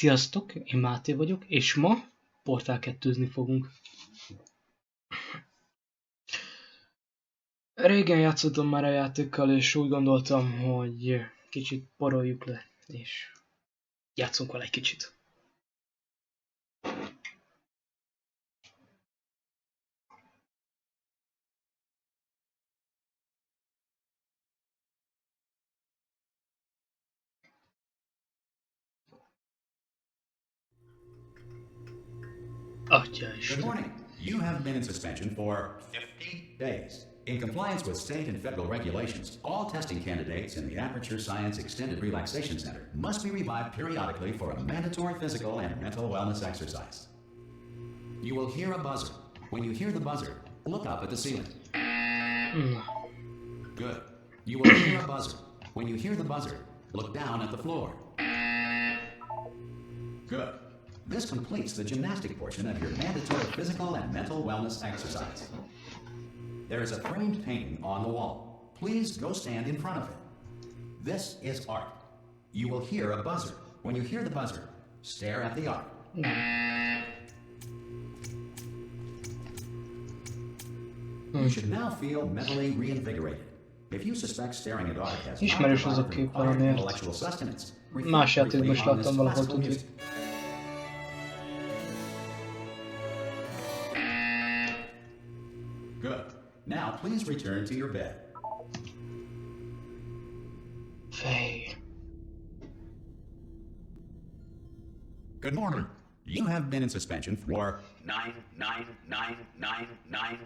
Sziasztok, én Máté vagyok, és ma portál 2-zni fogunk. Régen játszottam már a játékkal, és úgy gondoltam, hogy kicsit poroljuk le, és játszunk vele egy kicsit. Good morning. You have been in suspension for 50 days. In compliance with state and federal regulations, all testing candidates in the Aperture Science Extended Relaxation Center must be revived periodically for a mandatory physical and mental wellness exercise. You will hear a buzzer. When you hear the buzzer, look up at the ceiling. Good. You will hear a buzzer. When you hear the buzzer, look down at the floor. Good. This completes the gymnastic portion of your mandatory physical and mental wellness exercise. There is a framed painting on the wall. Please go stand in front of it. This is art. You will hear a buzzer. When you hear the buzzer, stare at the art. You should now feel mentally reinvigorated. If you suspect staring at art has not provided required intellectual sustenance, Más játékban is láttam valahol, tudjuk. Good. Now please return to your bed. Fej. Good morning. You have been in suspension for 9999999.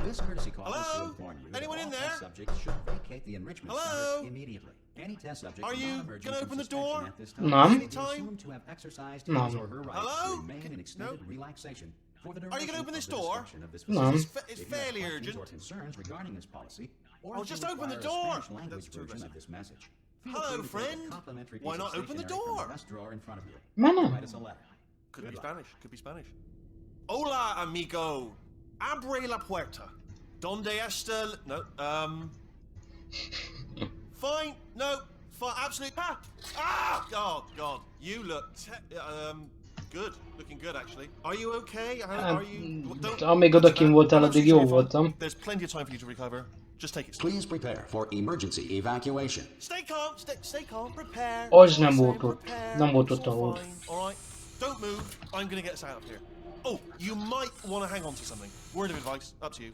This courtesy call is to inform you that Anyone in all there? test subjects should vacate the enrichment Hello? center immediately. Any test subject Are you non-emergent gonna from open the suspension door? at this time Mom? is assumed to have exercised his Mom. or her rights Hello? to remain in extended relaxation for the Are you gonna duration open this of the door? description of this Mom. facility. It's If you have fairly questions urgent. or concerns regarding this policy, or Oh, if you just open the require a door. Spanish language That's too version of aggressive. this message, feel Hello, free to take a friend. complimentary Why piece not of open the stationery from door? the desk drawer in front of you. Mana? Write us a letter. Could Good be luck. Spanish. Could be Spanish. Hola, amigo. Abre la puerta. Donde está? No. Fine. No. Fine. Absolutely. Ah! Oh God. You look. Good. Looking good, actually. Are you okay? Are you? Amíg odakint voltál, addig jó You're fine. voltam. There's plenty of time for you to recover. Just take it slow. Please prepare for emergency evacuation. Stay calm. Stay calm. Prepare. Az nem Say volt ott. prepare. Nem volt It's ott, all ahol. fine, all right. Don't move. I'm gonna get us out of here. Oh, you might want to hang on to something. Word of advice. Up to you.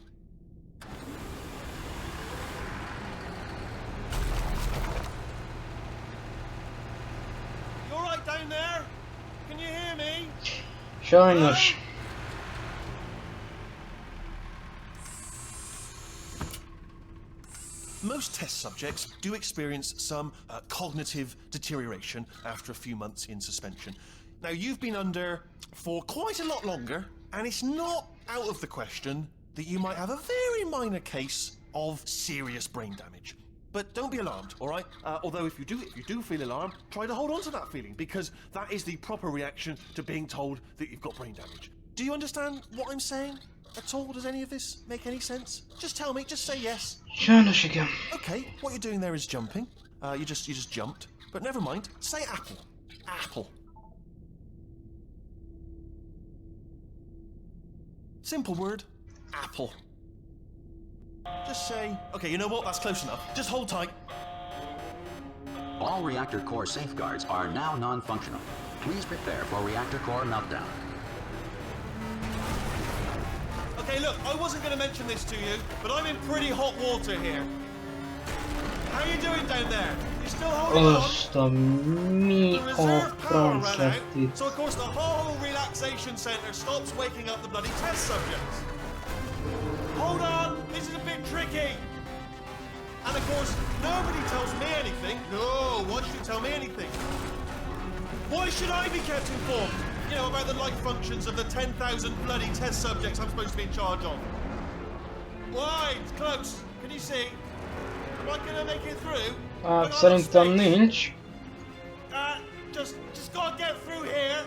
You all right down there? Can you hear me? Sajnos. Most test subjects do experience some cognitive deterioration after a few months in suspension. Now, you've been under for quite a lot longer, and it's not out of the question that you might have a very minor case of serious brain damage. But don't be alarmed, all right? Although if you do feel alarmed, try to hold on to that feeling, because that is the proper reaction to being told that you've got brain damage. Do you understand what I'm saying at all? Does any of this make any sense? Just tell me, just say yes. Sajnos igen. Okay, what you're doing there is jumping. You just jumped. But never mind. Say apple. Apple. Simple word. Apple. Just say... Okay, you know what? That's close enough. Just hold tight. All reactor core safeguards are now non-functional. Please prepare for reactor core meltdown. Okay, look, I wasn't going to mention this to you, but I'm in pretty hot water here. How you doing down there? You still holding on? Azt a mi The a reserve power franc ran lett out, itt? so of course the whole relaxation centre stops waking up the bloody test subjects. Hold on, this is a bit tricky. And of course, nobody tells me anything. No, why should you tell me anything? Why should I be kept informed? You know, about the life functions of the 10,000 bloody test subjects I'm supposed to be in charge of. Why? It's close. Can you see? Am I gonna make it through? Hát szerintem nincs. Just gotta get through here.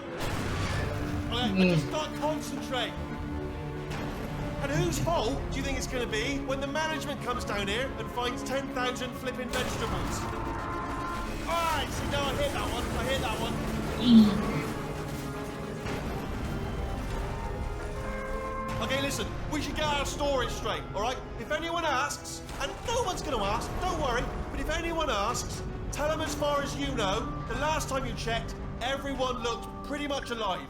Okay, just gotta concentrate. And whose fault do you think it's gonna be when the management comes down here and finds 10,000 flipping vegetables? Alright, see now I hit that one. Okay, listen, we should get our story straight, alright? If anyone asks, and no one's gonna ask, don't worry, but if anyone asks, tell them as far as you know, the last time you checked, everyone looked pretty much alive.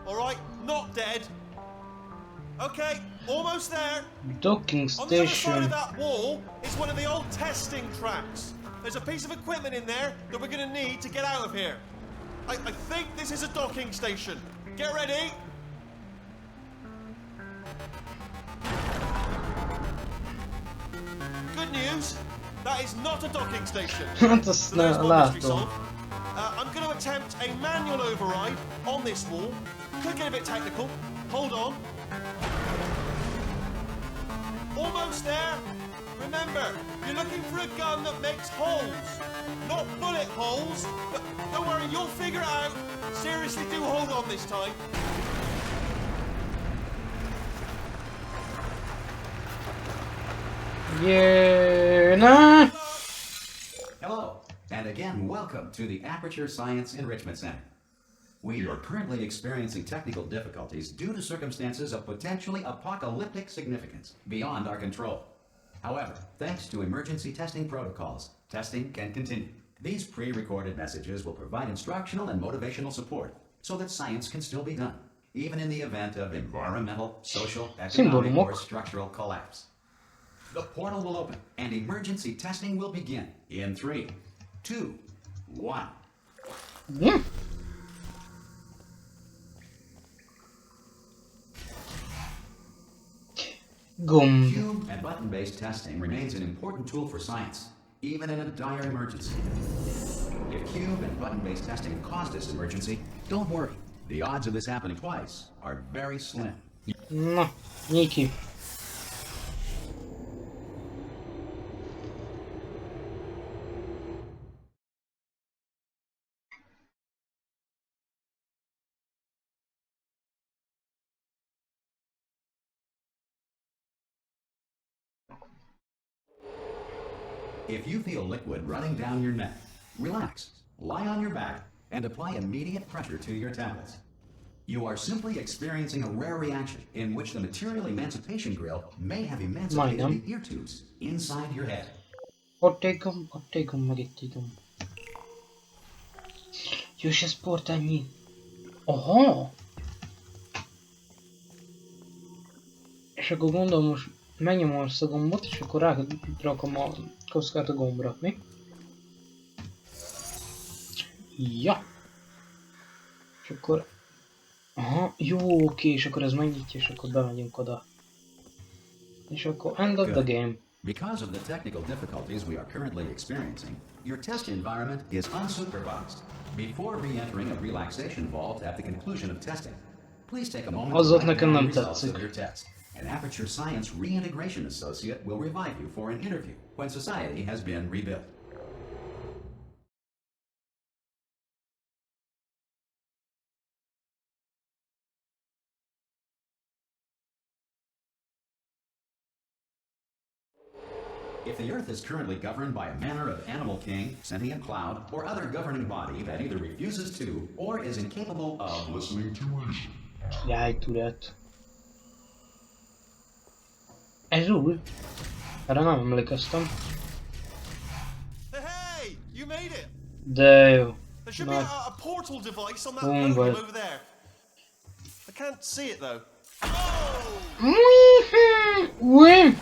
Alright? Not dead. Okay, almost there. Docking On the other side station. of that wall is one of the old testing tracks. There's a piece of equipment in there that we're gonna need to get out of here. I think this is a docking station. Get ready. Good news, that is not a docking station. Hát So azt there's one mystery látom. solved. I'm going to attempt a manual override on this wall. Could get a bit technical. Hold on. Almost there. Remember, you're looking for a gun that makes holes. Not bullet holes. But don't worry, you'll figure it out. Seriously, do hold on this time. Yeah, nah. Hello, and again, welcome to the Aperture Science Enrichment Center. We are currently experiencing technical difficulties due to circumstances of potentially apocalyptic significance beyond our control. However, thanks to emergency testing protocols, testing can continue. These pre-recorded messages will provide instructional and motivational support so that science can still be done, even in the event of environmental, social, economic, or structural collapse. The portal will open, and emergency testing will begin in 3, 2, 1. Yeah. Gomb. Cube and button-based testing remains an important tool for science, even in a dire emergency. If cube and button-based testing caused this emergency, don't worry. The odds of this happening twice are very slim. Na, Niki. If you feel liquid running down your neck, relax, lie on your back, and apply immediate pressure to your temples. You are simply experiencing a rare reaction in which the material emancipation grill may have emancipated Majdnem. the ear tubes inside your head. Ott egy gomb, meg itt egy gomb. Jó, és ez portál nyit. Aha! És akkor gondolom most megnyomom azt a gombot, és akkor rárakom a kockát a gombra, mi? Ja! És akkor... Aha, jó, oké, és akkor ez megnyitja, és akkor bemegyünk oda. És akkor end of the game. Because of the technical difficulties we are currently experiencing, your test environment is unsupervised. Before re-entering a relaxation vault at the conclusion of testing, please take a moment to Azzal write nekem down nem the results tetszik. of your test. An Aperture Science Reintegration Associate will revive you for an interview when society has been rebuilt. If the Earth is currently governed by a manner of animal king, sentient cloud, or other governing body that either refuses to or is incapable of listening to reason. Jaj, tudat. Ez új? Erre nem emlékeztem. Hey, you made it. De jó. There should be Nagy. a portal device on that Boom, podium but- over there. I can't see it though. Új!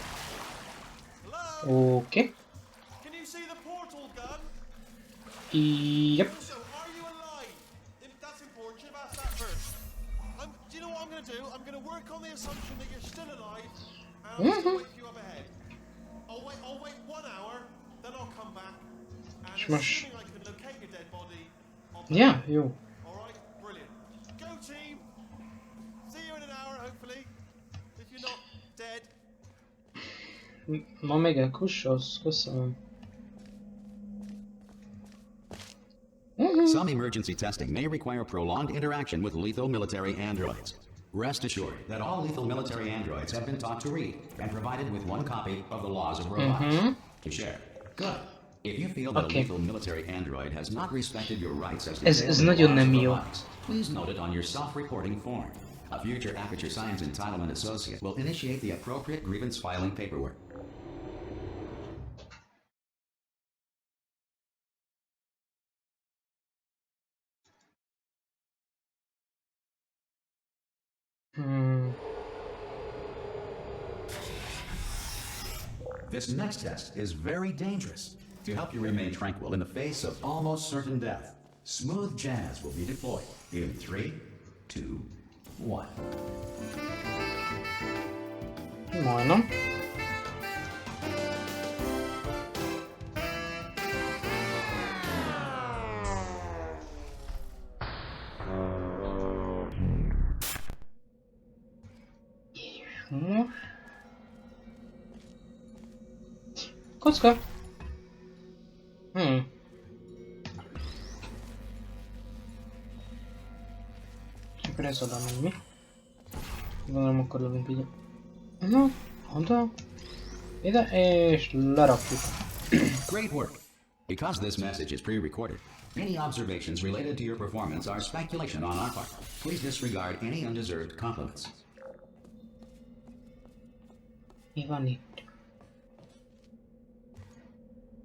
Hello? Oké. Can you see the portal gun? Yep. Also, are you alive? That's important. Should have asked that first. Do you know what I'm going to do? I'm going to work on the assumption that you're still alive, and I'll still wake you up ahead. I'll wait 1 hour, then I'll come back, and Smash. assuming I can locate your dead body, I'll Ja, jó. All right, brilliant. Go team. See you in an hour, hopefully. If you're not dead. Ma még elkussolsz, köszönöm. Some emergency testing may require prolonged interaction with lethal military androids. Rest assured that all lethal military androids have been taught to read and provided with one copy of the laws of robotics to share. Good. If you feel that a lethal military android has not respected your rights as Ez nagyon nem jó. please note it on your self-reporting form. A future Aperture Science Entitlement Associate will initiate the appropriate grievance filing paperwork. This next test is very dangerous. To help you remain tranquil in the face of almost certain death, smooth jazz will be deployed in 3, 2, 1. Majdnem. Kocka. Akkor ez oda megy, mi? Gondolom akkor lövünk így. Na, oda. Ide, és lerakjuk. Great work! Because this message is pre-recorded, any observations related to your performance are speculation on our part. Please disregard any undeserved compliments. Mi van itt?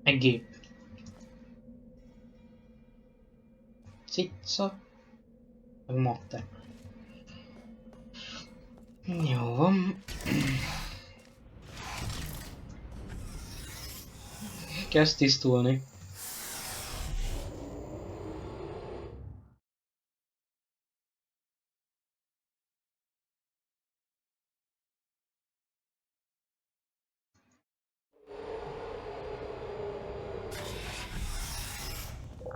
Egy gép. Cica. Meg matek. Jó van. Kezd tisztulni.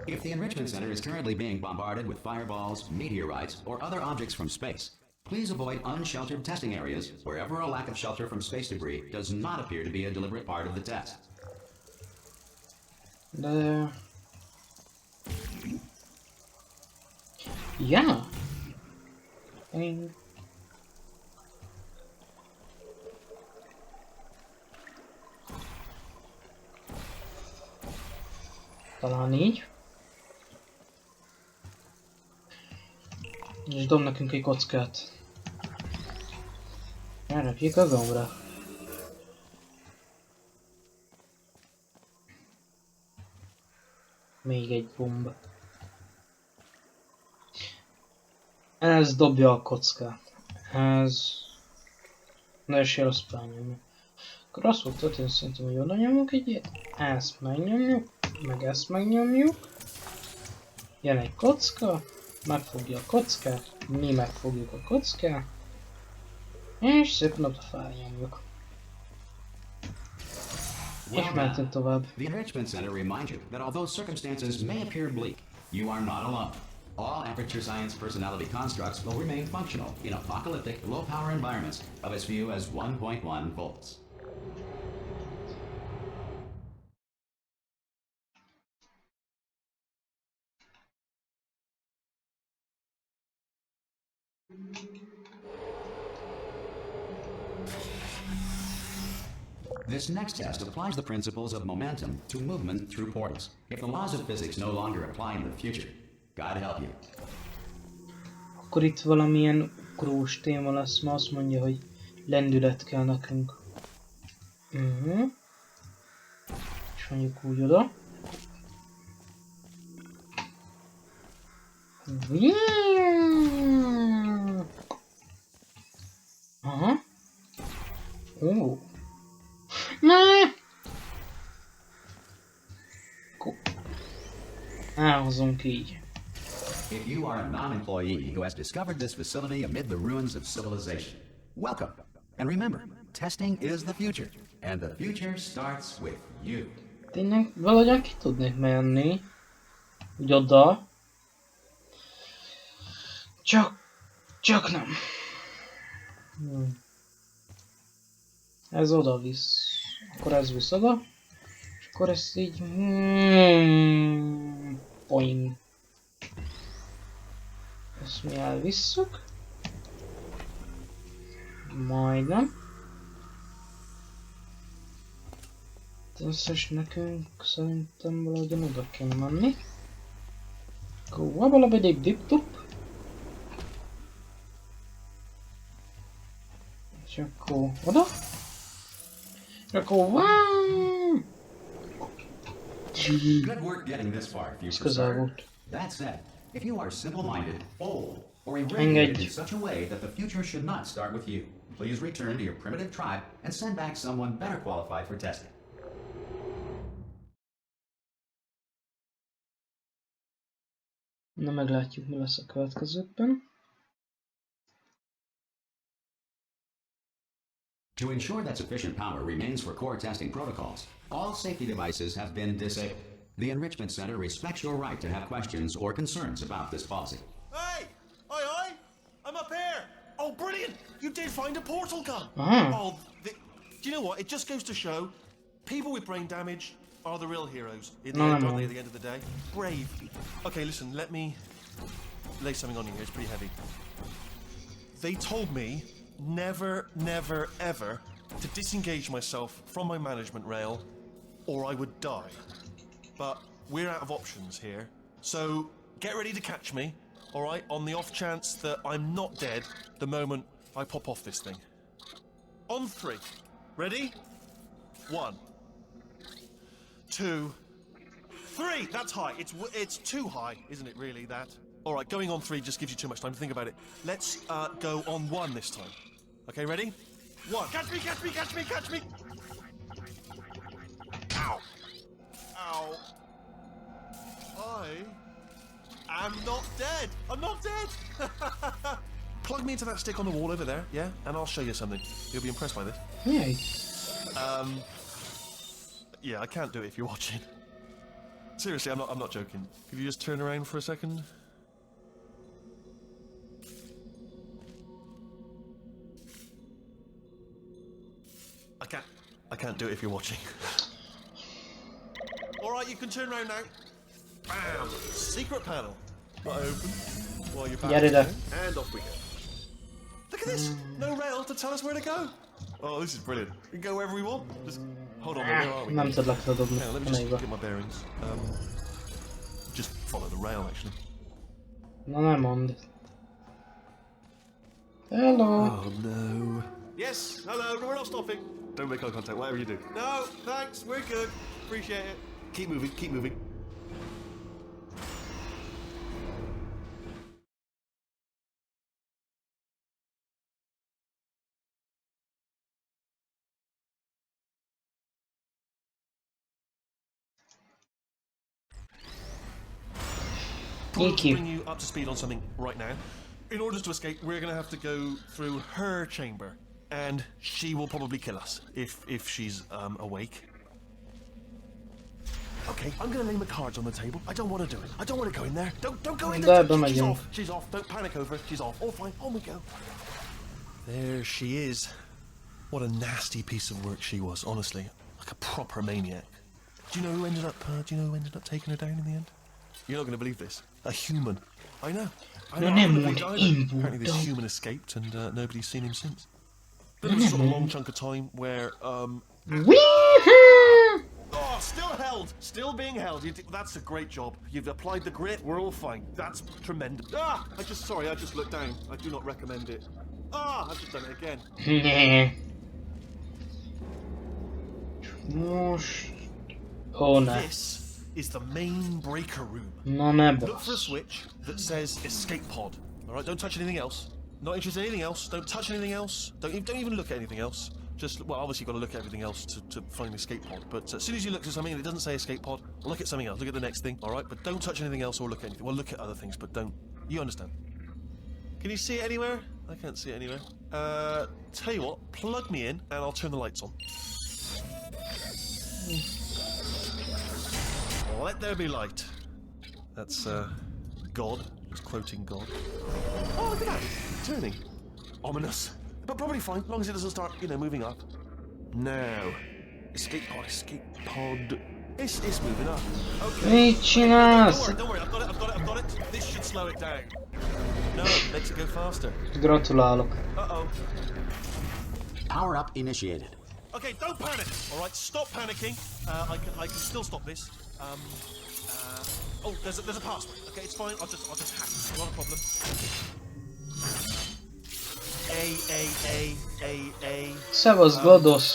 If the Enrichment Center is currently being bombarded with fireballs, meteorites, or other objects from space, please avoid unsheltered testing areas wherever a lack of shelter from space debris does not appear to be a deliberate part of the test. De... Ja! Én... Talán így. És dob nekünk egy kockát. Elrakjuk a gombra. Még egy gomba. Ez dobja a kockát. Ez... Na és jel azt megnyomjuk. Akkor azt fog történni szerintem, hogy oda nyomjuk egy ilyet. Ezt megnyomjuk. Meg ezt megnyomjuk. Jön egy kocka. Megfogja a kockát. Mi megfogjuk a kockát. És szépen oda felnyomjuk. És mentünk tovább. The Enrichment Center reminds you that although circumstances may appear bleak, you are not alone. All Aperture Science personality constructs will remain functional in apocalyptic, low-power environments of as few as 1.1 volts. This next test applies the principles of momentum to movement through portals. If the laws of physics no longer apply in the future, God help you. Akkor itt valamilyen ugrós téma lesz, ma azt mondja, hogy lendület kell nekünk. És mondjuk úgy oda. Aha. Ó. Ne! Elhozunk így. If you are a non-employee who has discovered this facility amid the ruins of civilization, welcome. And remember, testing is the future, and the future starts with you. Tényleg valahogyan ki tudnék menni. Úgy oda. Csak nem. Ez oda visz. Akkor ez visz oda. És akkor ezt így... Poing. Ezt mi elvisszük. Majdnem. Összes nekünk szerintem valahogyan oda kell menni. Akkor wabalabedip dip-dup. És akkor oda. És akkor wow! Good work getting this far, Ez future közel star. volt. That said, if you are simple-minded, bold, or irregular Engedj. in such a way that the future should not start with you, please return to your primitive tribe and send back someone better qualified for testing. Na meglátjuk, mi lesz a következőkben. To ensure that sufficient power remains for core testing protocols, all safety devices have been disabled. The Enrichment Center respects your right to have questions or concerns about this policy. Hey! Aye, aye! I'm up here! Oh, brilliant! You did find a portal gun! Ah. Oh, do you know what? It just goes to show, people with brain damage are the real heroes in the end, aren't they, at the end of the day? Brave. Okay, listen, let me lay something on you here. It's pretty heavy. They told me never, never, ever to disengage myself from my management rail or I would die. But we're out of options here, so get ready to catch me, alright, on the off chance that I'm not dead the moment I pop off this thing. On 3. Ready? 1, 2, 3! That's high. It's too high, isn't it, really, that? Alright, going on 3 just gives you too much time to think about it. Let's go on 1 this time. Okay, ready? 1. Catch me, catch me, catch me, catch me! Ow. Ow. I am not dead. I'm not dead. Plug me into that stick on the wall over there, yeah? And I'll show you something. You'll be impressed by this. Yay. Yeah, I can't do it if you're watching. Seriously, I'm not joking. Could you just turn around for a second? I can't do it if you're watching. Alright, you can turn around now. Bam! Secret panel. Open. While you're back. Get it up. And off we go. Look at this! No rail to tell us where to go. Oh, this is brilliant. We can go wherever we want. Just hold on, where are we? Nem tudlak ledobni. Hang on, let me just get my bearings. Just follow the rail, actually. Na nem mondd. Hello. Oh no. Yes, hello, we're not stopping. Don't make eye contact, whatever you do. No, thanks, we're good. Appreciate it. Keep moving, keep moving. Thank To you. bring you up to speed on something right now. In order to escape, we're going to have to go through her chamber, and she will probably kill us if she's awake. Okay, I'm going to lay my cards on the table. I don't want to do it. I don't want to go in there. Don't go in there. She's off. She's off. Don't panic over it. She's off. All fine. On we go. There she is. What a nasty piece of work she was. Honestly, like a proper maniac. Do you know who ended up? Taking her down in the end? You're not going to believe this. A human. I know. I No, couldn't no, believe it no, either. no, Apparently this no. human escaped and nobody's seen him since. But there was a sort of long chunk of time where, Wee-hoo! oh, still held! Still being held. That's a great job. You've applied the grit. We're all fine. That's tremendous. Ah! I just looked down. I do not recommend it. Ah! I've just done it again. Most... Ó, ne. This is the main breaker room. Na ne Look for a basz. switch that says escape pod. Alright, don't touch anything else. Not interested in anything else. Don't touch anything else. Don't even look at anything else. Just, well, obviously you've got to look at everything else to find the escape pod. But as soon as you look at something and it doesn't say escape pod, look at something else. Look at the next thing, alright? But don't touch anything else or look at anything. Well, look at other things, but don't. You understand. Can you see it anywhere? I can't see it anywhere. Tell you what, plug me in and I'll turn the lights on. Let there be light. That's, God. Just quoting God. Oh, look at that. Turning. Ominous. But probably fine, as long as it doesn't start, moving up. Now. Escape pod. It's moving up. Okay. Mit csinálsz? Don't worry, I've got it. This should slow it down. No, makes it go faster. Gratulálok. Uh-oh. Power up initiated. Okay, don't panic. All right, stop panicking. I can still stop this. Oh, there's a password. Okay, it's fine. I'll just hack it. Not a problem. A. Szevasz, GLaDOS.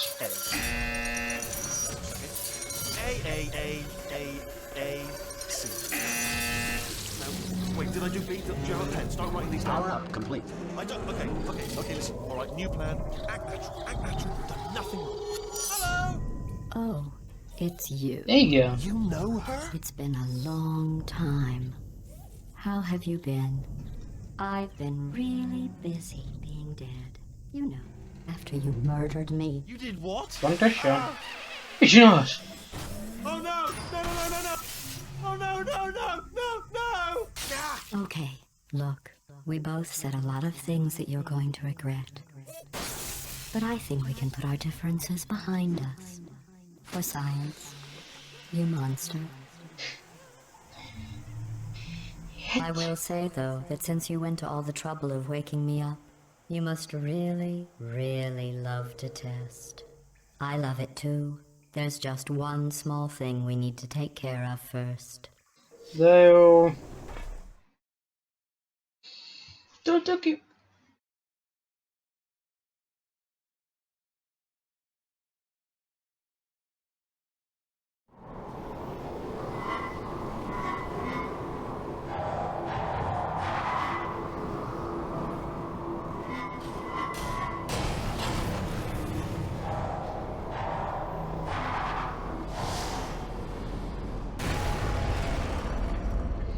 C. Now, wait, did I do B? Do you have a pen? Start writing these down. Power up, complete. I don't. Okay. Listen. All right, new plan. Act natural. Act natural. You've done nothing wrong. Hello. Oh, it's you. Igen. You know her? It's been a long time. How have you been? I've been really busy being dead. You know, after you murdered me. You did what? Pontosan. Mi csinálsz? Oh no! No! Oh no! Ah! Okay, look, we both said a lot of things that you're going to regret. But I think we can put our differences behind us. For science, you monster. I will say, though, that since you went to all the trouble of waking me up, you must really, really love to test. I love it too. There's just one small thing we need to take care of first. De jó. Tudok ki.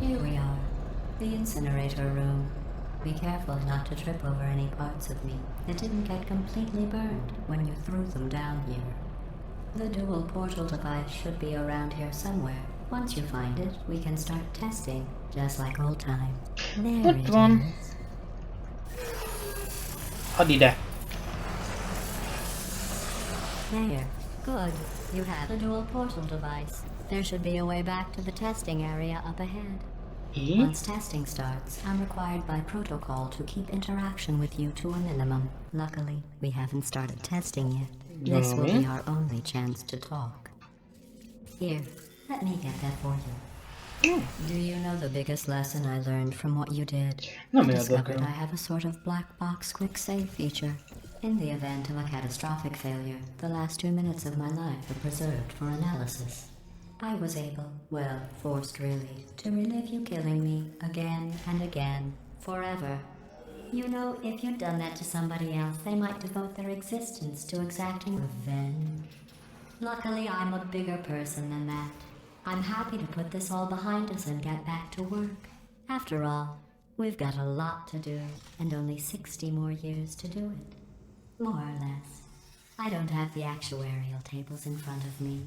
Here we are, the incinerator room. Be careful not to trip over any parts of me that didn't get completely burned when you threw them down here. The dual portal device should be around here somewhere. Once you find it, we can start testing, just like old times. There Ott it van. is. Add ide. There. Good. You have the dual portal device. There should be a way back to the testing area up ahead. Így. Once testing starts, I'm required by protocol to keep interaction with you to a minimum. Luckily, we haven't started testing yet. This will be our only chance to talk. Here, let me get that for you. Do you know the biggest lesson I learned from what you did? Nem I discovered érdekel. I have a sort of black box quick save feature. In the event of a catastrophic failure, the last 2 minutes of my life are preserved for analysis. I was able, well, forced really, to relive you killing me again and again, forever. You know, if you'd done that to somebody else, they might devote their existence to exacting revenge. Luckily, I'm a bigger person than that. I'm happy to put this all behind us and get back to work. After all, we've got a lot to do, and only 60 more years to do it. More or less. I don't have the actuarial tables in front of me.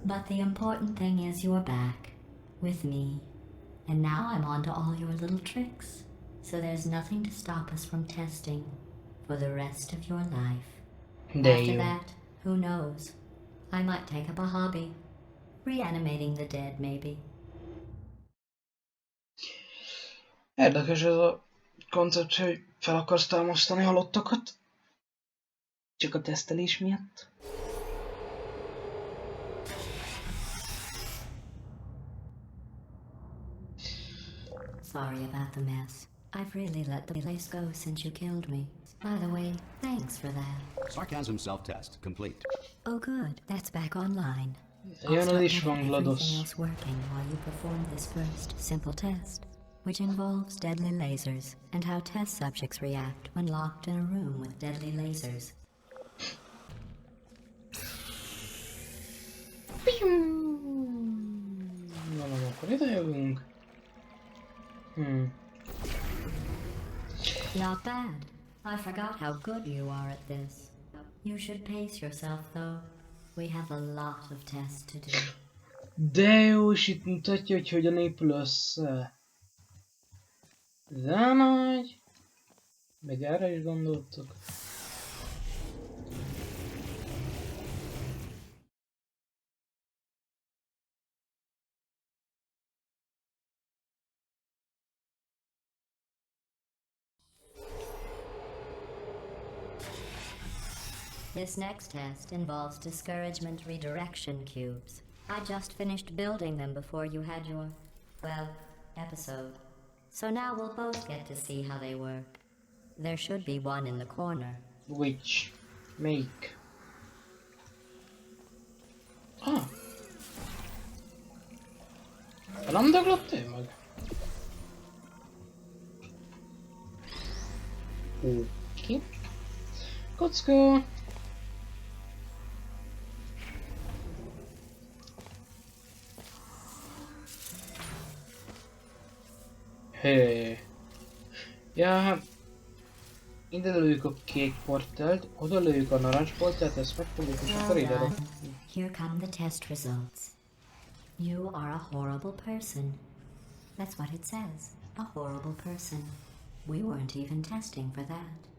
But the important thing is you're back, with me. And now I'm on to all your little tricks. So there's nothing to stop us from testing for the rest of your life. De After jó. that, who knows? I might take up a hobby. Reanimating the dead, maybe. Érdekes ez a koncept, hogy fel akarsz támasztani halottakat. Csak a tesztelés miatt. Sorry about the mess. I've really let the place go since you killed me. By the way, thanks for that. Sarcasm self-test complete. Oh good, that's back online. Jön az is van, Everything GLaDOS. else working while you perform this first simple test, which involves deadly lasers and how test subjects react when locked in a room with deadly lasers. Na, akkor ide jövünk. Not bad. I forgot how good you are at this. You should pace yourself, though. We have a lot of tests to do. De jó, és itt mutatja, hogy hogyan épül össze. De nagy. Meg erre is gondoltok. This next test involves discouragement redirection cubes. I just finished building them before you had your, well, episode. So now we'll both get to see how they work. There should be one in the corner. Which? Make. Ah. Nem döglött tényleg? Oké. Kocka. Hé. Ja, hát... Ide lőjük a kék portált, oda lőjük a narancs portált, ezt megfogjuk, és akkor ide Well done. Here come the test results. You are a horrible person. That's what it says. A horrible person. We weren't even testing for that.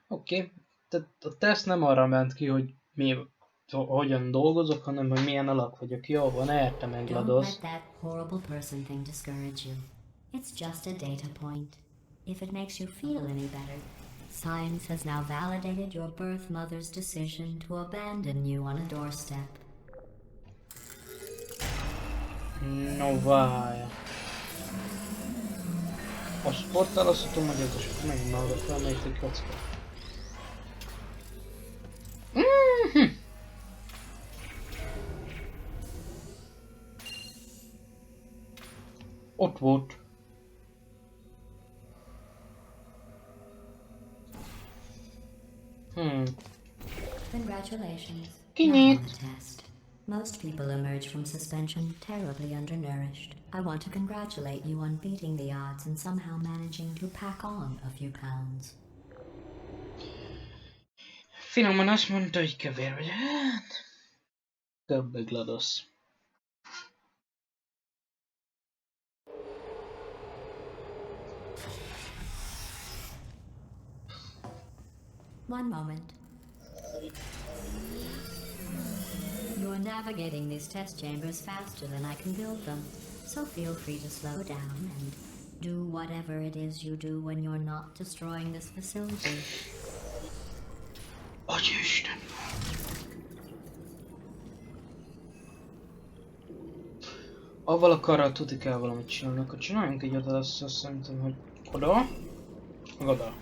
Oké. Tehát a teszt nem arra ment ki, hogy hogyan dolgozok, hanem hogy milyen alak vagyok. Jó, van, értem meg, Don't Glados. let that horrible person thing discourage you. It's just a data point. If it makes you feel any better, science has now validated your birth mother's decision to abandon you on a doorstep. No, várj. A sporttal azt tudom, hogy ez is megint arra felmelyik egy kocka. Ott volt. Congratulations. Kinyit. Now on the test. Most people emerge from suspension terribly undernourished. I want to congratulate you on beating the odds and somehow managing to pack on a few pounds. Finoman azt mondta, hogy kevér vagy. Hát... Többé, Glados. One moment. You're navigating these test chambers faster than I can build them, so feel free to slow down and do whatever it is you do when you're not destroying this facility. Atyaisten! Avval a karral tuti kell valamit csinálni, akkor csináljunk egy oda, azt szerintem, hogy oda, meg oda.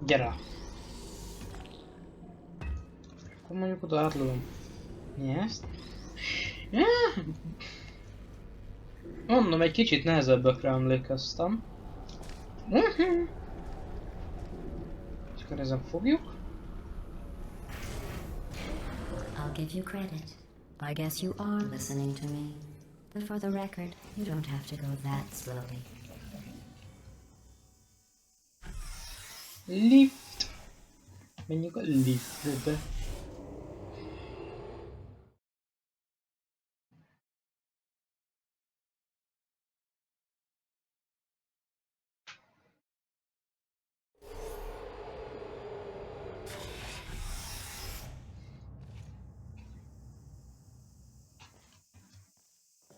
Gyere! Akkor mondjuk oda átlövöm. Mi ezt? Mondom, egy kicsit nehezebbekre emlékeztem. És akkor ezen fogjuk. I'll give you credit. I guess you are listening to me. But for the record, you don't have to go that slowly. Lift. Menjünk a liftbe.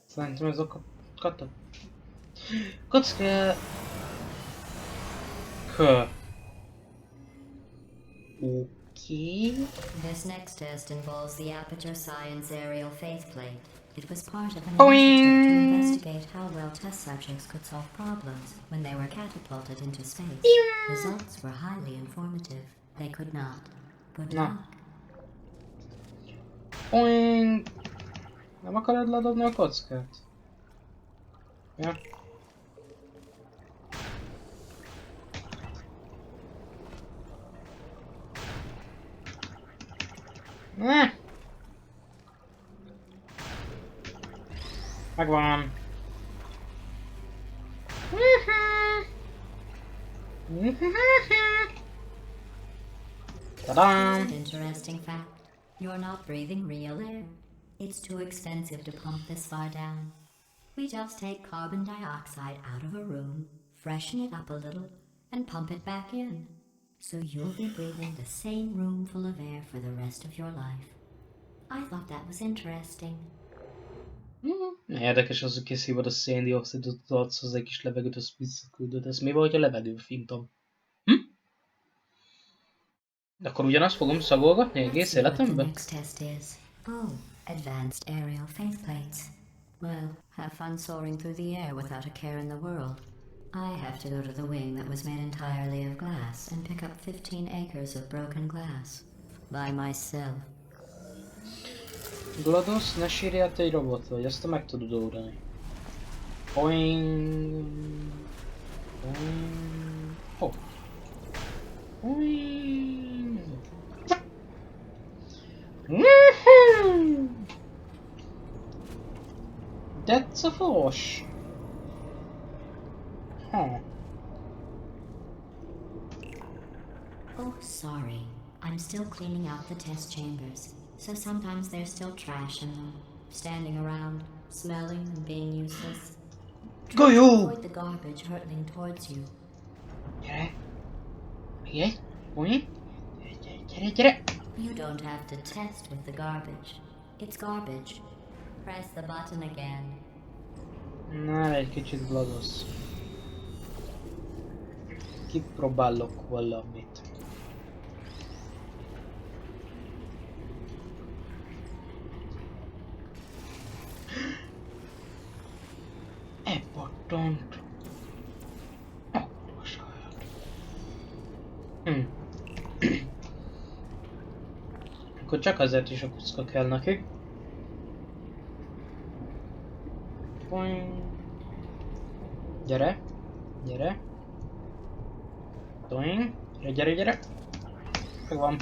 Szerintem ez a kocka... Okay. This next test involves the Aperture Science aerial faceplate. It was part of an Boing. initiative to investigate how well test subjects could solve problems when they were catapulted into space. Results were highly informative. They could not. Good No. luck. Boing. Nem akarod ledobni a kockát? Ja. Ne! Megvan. Ta-dam! Here's an interesting fact. You're not breathing real air. It's too expensive to pump this far down. We just take carbon dioxide out of a room, freshen it up a little, and pump it back in. So you'll be breathing the same room full of air for the rest of your life. I thought that was interesting. Érdekes az, hogy kiszívod a széndioxidot, adsz hozzá egy kis levegőt, azt visszaküldöd. Ez mi van, hogyha levegő fintom? Akkor ugyanazt fogom szagolgatni Let's egész see what the életemben? next test is. Oh, advanced aerial faceplates. Well, have fun soaring through the air without a care in the world. I have to go to the wing that was made entirely of glass and pick up 15 acres of broken glass. By myself. GLaDOS, ne sírjál, te egy robot vagy, ezt te meg tudod oldani. Boing. Boing. Oh. Boing. Woohoo! That's a force. Huh. Oh, sorry. I'm still cleaning out the test chambers, so sometimes there's still trash in them, standing around, smelling and being useless. Go you! Avoid the garbage hurtling towards you. Gyere! Még egy? Boing. Gyere, gyere! You don't have to test with the garbage. It's garbage. Press the button again. Na, egy kicsit GLaDOS. Kipróbálok valamit. Elpattant. Aktusaját. Akkor csak azért is a kucka kell neki. Boing. Gyere. Gyere. Boing. Gyere, gyere, gyere. Megvan.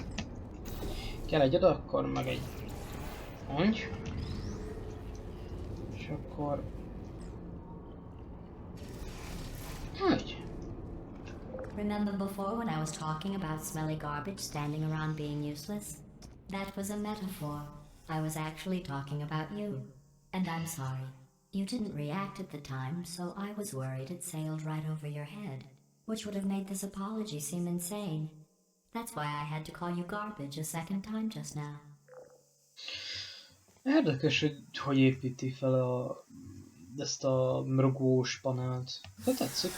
Kell egy oda, akkor meg egy. Mondj. És akkor... Hogy? Remember before when I was talking about smelly garbage standing around being useless? That was a metaphor. I was actually talking about you. And I'm sorry. You didn't react at the time, so I was worried it sailed right over your head, which would have made this apology seem insane. That's why I had to call you garbage a second time just now. Érdekes, hogy építi fel ezt a rugós panált. De tetszik.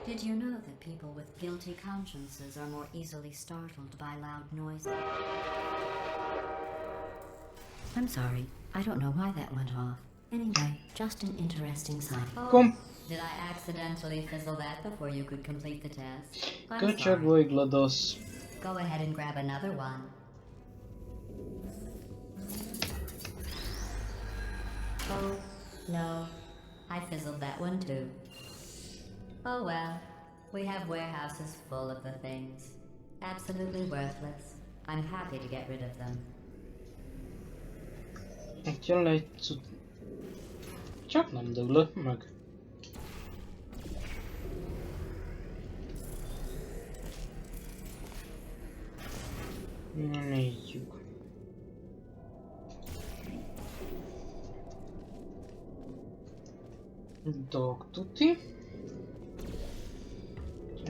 Did you know that people with guilty consciences are more easily startled by loud noises? I'm sorry, I don't know why that went off. Anyway, just an interesting sight. Kom. Did I accidentally fizzle that before you could complete the test? I'm Köcsög sorry. vagy GLaDOS. Go ahead and grab another one. Oh, no. I fizzled that one too. Oh well. We have warehouses full of the things. Absolutely worthless. I'm happy to get rid of them. Itt jön le egy cucc. Csak nem döglött meg. Nézzük. Dolg tuti.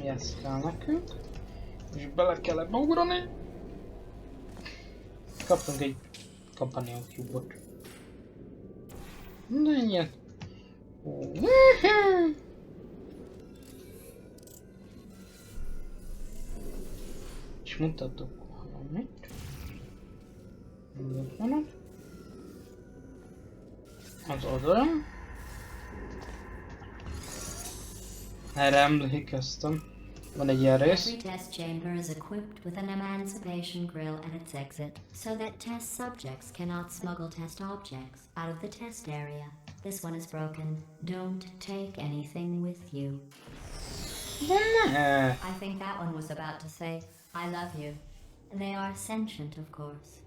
Ez kell nekünk. És bele kell ebbe ugrani. Kaptunk egy Companion Cube-ot. De ilyet. És mutatok valamit. Az oldalon. Erre emlékeztem. Van egy ilyen rész. Every test chamber is equipped with an emancipation grill at its exit, so that test subjects cannot smuggle test objects out of the test area. This one is broken. Don't take anything with you. De ne! I think that one was about to say, I love you. They are sentient, of course.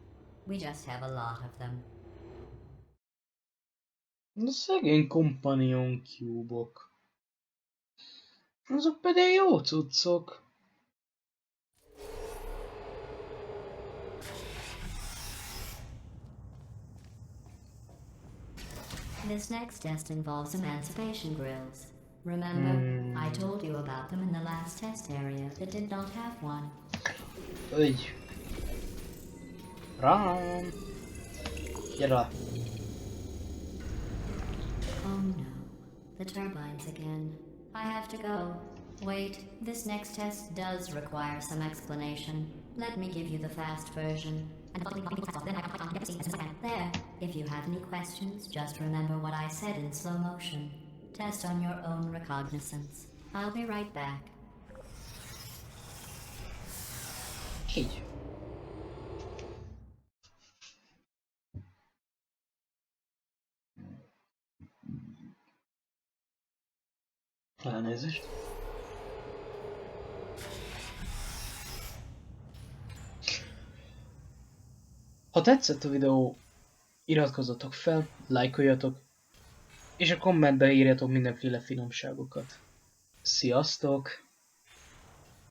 We just have a lot of them. De szegény Companion Cube-ok. Azok pedig jó cuccok. This next test involves emancipation grills. Remember, I told you about them in the last test area that did not have one. Úgy. Rám. Gyere le. Oh no, the turbines again. I have to go. Wait, this next test does require some explanation. Let me give you the fast version. There, if you have any questions, just remember what I said in slow motion. Test on your own recognizance. I'll be right back. Így. Elnézést. Ha tetszett a videó, iratkozzatok fel, lájkoljatok, és a kommentbe írjatok mindenféle finomságokat. Sziasztok!